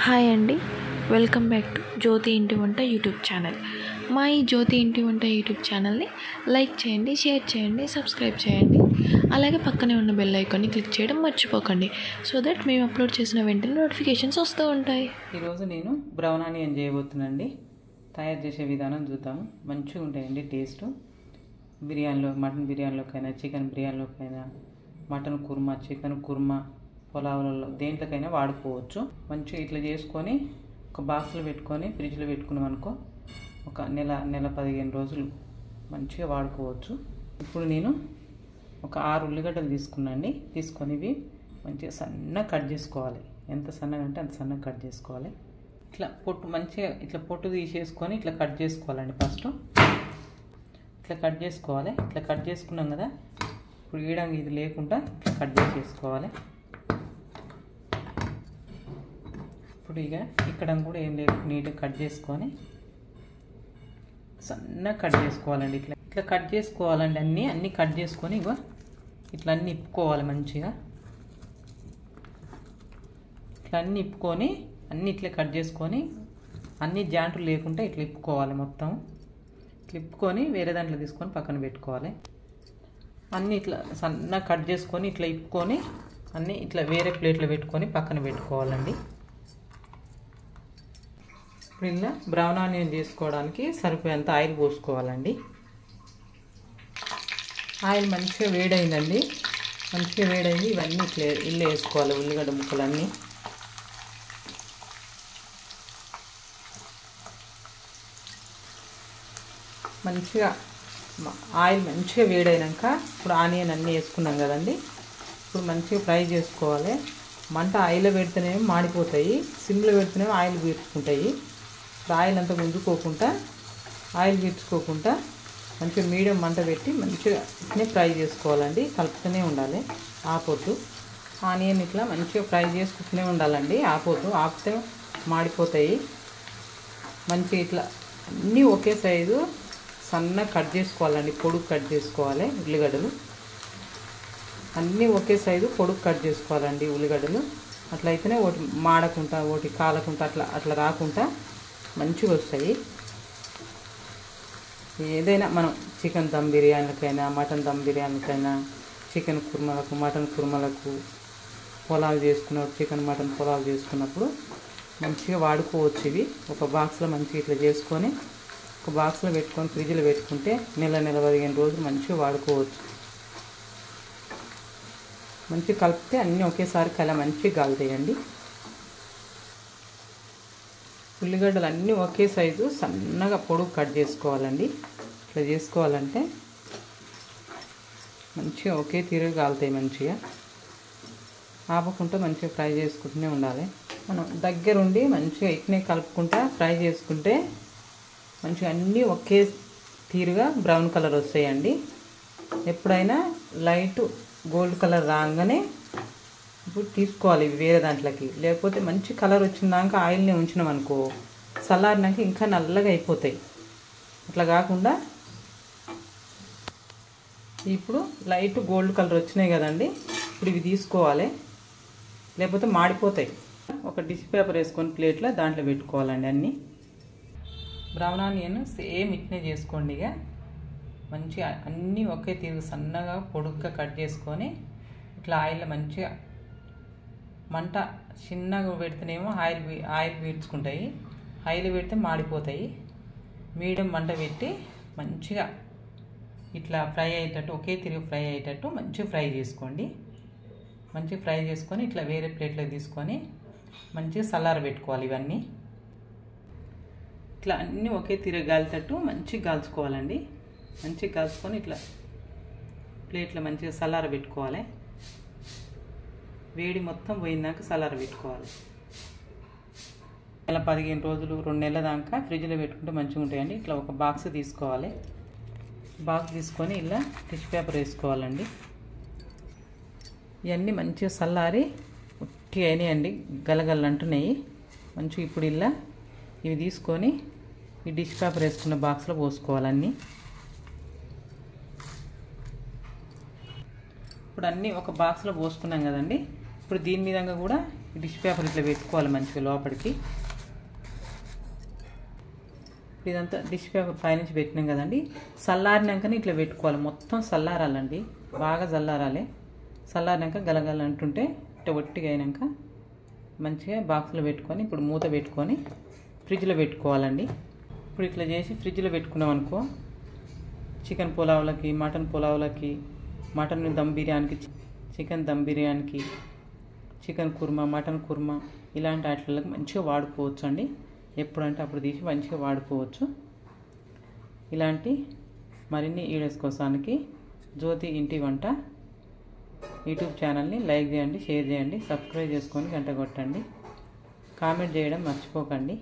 Hi అండి, welcome back to జ్యోతి ఇంటి వంట యూట్యూబ్ ఛానల్. మా ఈ జ్యోతి ఇంటి వంట యూట్యూబ్ ఛానల్ని లైక్ చేయండి, షేర్ చేయండి, సబ్స్క్రైబ్ చేయండి. అలాగే పక్కనే ఉన్న బెల్ ఐకాన్ని క్లిక్ చేయడం మర్చిపోకండి, సో దట్ మేము అప్లోడ్ చేసిన వెంటనే నోటిఫికేషన్స్ వస్తూ ఉంటాయి. ఈరోజు నేను బ్రౌన్ ఆనియన్ చేయబోతున్నానండి. తయారు చేసే విధానం చూద్దాము. మంచిగా ఉంటాయండి టేస్ట్. బిర్యానీలో, మటన్ బిర్యానీలోకైనా, చికెన్ బిర్యానీలోకైనా, మటన్ కుర్మా, చికెన్ కుర్మా, పులావులలో దేంట్లోకైనా వాడుకోవచ్చు. మంచిగా ఇట్లా చేసుకొని ఒక బాక్స్లో పెట్టుకొని ఫ్రిడ్జ్లో పెట్టుకున్నాం అనుకో, ఒక నెల 15 రోజులు మంచిగా వాడుకోవచ్చు. ఇప్పుడు నేను ఒక 6 ఉల్లిగడ్డలు తీసుకున్నాండి. తీసుకొని ఇవి మంచిగా సన్నగా కట్ చేసుకోవాలి. ఎంత సన్నగా అంటే అంత సన్నగా కట్ చేసుకోవాలి. ఇట్లా పొట్టు మంచిగా ఇట్లా పొట్టు తీసేసుకొని ఇట్లా కట్ చేసుకోవాలండి. ఫస్ట్ ఇట్లా కట్ చేసుకోవాలి. ఇట్లా కట్ చేసుకున్నాం కదా, ఇప్పుడు ఈడంగా ఇది లేకుండా ఇట్లా కట్ చేసేసుకోవాలి. ఇప్పుడు ఇక ఇక్కడ కూడా ఏం లేదు, నీట్గా కట్ చేసుకొని సన్నగా కట్ చేసుకోవాలండి. ఇట్లా ఇట్లా కట్ చేసుకోవాలండి. అన్నీ కట్ చేసుకొని ఇగో ఇట్లా అన్నీ ఇప్పుకోవాలి. మంచిగా ఇట్లా అన్నీ ఇప్పుకొని అన్నీ ఇట్లా కట్ చేసుకొని అన్ని జాయింట్లు లేకుండా ఇట్లా ఇప్పుకోవాలి. మొత్తం ఇట్లా ఇప్పుకొని వేరే దాంట్లో తీసుకొని పక్కన పెట్టుకోవాలి. అన్నీ ఇట్లా సన్నగా కట్ చేసుకొని ఇట్లా ఇప్పుకొని అన్నీ ఇట్లా వేరే ప్లేట్లో పెట్టుకొని పక్కన పెట్టుకోవాలండి. ఇప్పుడు ఇలా బ్రౌన్ ఆనియన్ చేసుకోవడానికి సరిపోయేంత ఆయిల్ పోసుకోవాలండి. ఆయిల్ మంచిగా వేడైందండి. మంచిగా వేడైంది. ఇవన్నీ ఇట్లా ఇల్లు వేసుకోవాలి. ఉల్లిగడ్డ ముక్కలన్నీ మంచిగా ఆయిల్ మంచిగా వేడైనాక ఇప్పుడు ఆనియన్ అన్నీ వేసుకున్నాం కదండి. ఇప్పుడు మంచిగా ఫ్రై చేసుకోవాలి. మంట ఆయిల్లో పెడితేనేమో మాడిపోతాయి, సిమ్లో పెడితేనేమో ఆయిల్ పీల్చుకుంటాయి. ఇప్పుడు ఆయిల్ అంతా గుంజుకోకుండా ఆయిల్ పీల్చుకోకుండా మంచిగా మీడియం మంట పెట్టి మంచిగా ఇట్నే ఫ్రై చేసుకోవాలండి. కలుపుతూనే ఉండాలి. ఆపొద్దు. ఆనియన్ ఇట్లా మంచిగా ఫ్రై చేసుకుంటూనే ఉండాలండి. ఆపితే మాడిపోతాయి. మంచిగా ఇట్లా అన్నీ ఒకే సైజు సన్నగా కట్ చేసుకోవాలండి. పొడుగు కట్ చేసుకోవాలి. ఉల్లిగడ్డలు అన్నీ ఒకే సైజు పొడుగు కట్ చేసుకోవాలండి. ఉల్లిగడ్డలు అట్లయితేనే ఒకటి మాడకుండా ఒకటి కాలకుండా అట్లా రాకుండా మంచిగా వస్తాయి. ఏదైనా మనం చికెన్ దమ్ బిర్యానీలకైనా, మటన్ దమ్ బిర్యానీలకైనా, చికెన్ కుర్మలకు, మటన్ కుర్మలకు, పులావ్ చేసుకున్నప్పుడు, చికెన్ మటన్ పులావ్ చేసుకున్నప్పుడు మంచిగా వాడుకోవచ్చు. ఇవి ఒక బాక్స్లో మంచిగా ఇట్లా చేసుకొని ఒక బాక్స్లో పెట్టుకొని ఫ్రిడ్జ్లో పెట్టుకుంటే నెల 15 రోజులు మంచిగా వాడుకోవచ్చు. మంచిగా కలిపితే అన్నీ ఒకేసారి మంచిగా కాలుతాయండి. ఉల్లిగడ్డలు అన్నీ ఒకే సైజు సన్నగా పొడుగు కట్ చేసుకోవాలండి. ఇట్లా చేసుకోవాలంటే మంచిగా ఒకే తీరుగా కాలుతాయి. మంచిగా ఆపకుండా మంచిగా ఫ్రై చేసుకుంటూనే ఉండాలి. మనం దగ్గరుండి మంచిగా ఇట్నే కలుపుకుంటా ఫ్రై చేసుకుంటే మంచిగా అన్నీ ఒకే తీరుగా బ్రౌన్ కలర్ వస్తాయండి. ఎప్పుడైనా లైట్ గోల్డ్ కలర్ రాగానే ఇప్పుడు తీసుకోవాలి వేరే దాంట్లోకి. లేకపోతే మంచి కలర్ వచ్చినాక ఆయిల్ని ఉంచినాం అనుకో, చల్లారినాక ఇంకా నల్లగా అయిపోతాయి. అట్లా కాకుండా ఇప్పుడు లైట్ గోల్డ్ కలర్ వచ్చినాయి కదండి, ఇప్పుడు ఇవి తీసుకోవాలి. లేకపోతే మాడిపోతాయి. ఒక టిష్యూ పేపర్ వేసుకొని ప్లేట్లో దాంట్లో పెట్టుకోవాలండి. అన్నీ బ్రౌన్ ఆనియన్ సేమ్ ఇట్నే చేసుకోండి. ఇక మంచిగా అన్నీ ఒకే తీరు సన్నగా పొడుగ్గా కట్ చేసుకొని ఇట్లా ఆయిల్లో మంచిగా మంట చిన్నగా పెడితేనేమో ఆయిల్ పీల్చుకుంటాయి, ఆయిల్ పెడితే మాడిపోతాయి. మీడియం మంట పెట్టి మంచిగా ఇట్లా ఫ్రై అయ్యేటట్టు ఒకే తిరిగి ఫ్రై అయ్యేటట్టు మంచిగా ఫ్రై చేసుకోండి. మంచిగా ఫ్రై చేసుకొని ఇట్లా వేరే ప్లేట్లో తీసుకొని మంచిగా చల్లారబెట్టుకోవాలి. ఇవన్నీ ఇట్లా అన్నీ ఒకే తిరిగి గాలితట్టు మంచిగా కాల్చుకోవాలండి. మంచిగా కాల్చుకొని ఇట్లా ప్లేట్లో మంచిగా చల్లారబెట్టుకోవాలి. వేడి మొత్తం పోయిందాక చల్లారబెట్టుకోవాలి. నెల 15 రోజులు 2 నెలల దాకా ఫ్రిడ్జ్లో పెట్టుకుంటే మంచిగా ఉంటాయండి. ఇట్లా ఒక బాక్స్ తీసుకోవాలి. బాక్స్ తీసుకొని ఇలా టిష్యూ పేపర్ వేసుకోవాలండి. ఇవన్నీ మంచిగా చల్లారి ఉట్టి అయినాయండి, గలగలు అంటున్నాయి మంచిగా. ఇప్పుడు ఇలా ఇవి తీసుకొని ఈ టిష్యూ పేపర్ వేసుకున్న బాక్స్లో పోసుకోవాలన్నీ. ఇప్పుడు అన్నీ ఒక బాక్స్లో పోసుకున్నాం కదండి. ఇప్పుడు దీని విధంగా కూడా డిష్ పేపర్ ఇట్లా పెట్టుకోవాలి మంచిగా లోపలికి. ఇదంతా డిష్ పేపర్ పైనుంచి పెట్టినాం కదండి. చల్లారినాకనే ఇట్లా పెట్టుకోవాలి. మొత్తం చల్లారాలండి, బాగా చల్లారాలి. చల్లారినాక గలగల అంటుంటే ఇట్లా ఒట్టిగా అయినాక మంచిగా బాక్స్లో పెట్టుకొని ఇప్పుడు మూత పెట్టుకొని ఫ్రిడ్జ్లో పెట్టుకోవాలండి. ఇప్పుడు ఇట్లా చేసి ఫ్రిడ్జ్లో పెట్టుకున్నాం అనుకో, చికెన్ పులావులకి, మటన్ పులావులకి, మటన్ దమ్ బిర్యానీకి, చికెన్ దమ్ బిర్యానీకి, చికెన్ కుర్మా, మటన్ కుర్మా ఇలాంటి వాటికి మంచిగా వాడుకోవచ్చు అండి. ఎప్పుడంటే అప్పుడు తీసి మంచిగా వాడుకోవచ్చు. ఇలాంటి మరిన్ని వీడియోస్ కోసానికి జ్యోతి ఇంటి వంట యూట్యూబ్ ఛానల్ని లైక్ చేయండి, షేర్ చేయండి, సబ్స్క్రైబ్ చేసుకొని గంట కొట్టండి, కామెంట్ చేయడం మర్చిపోకండి.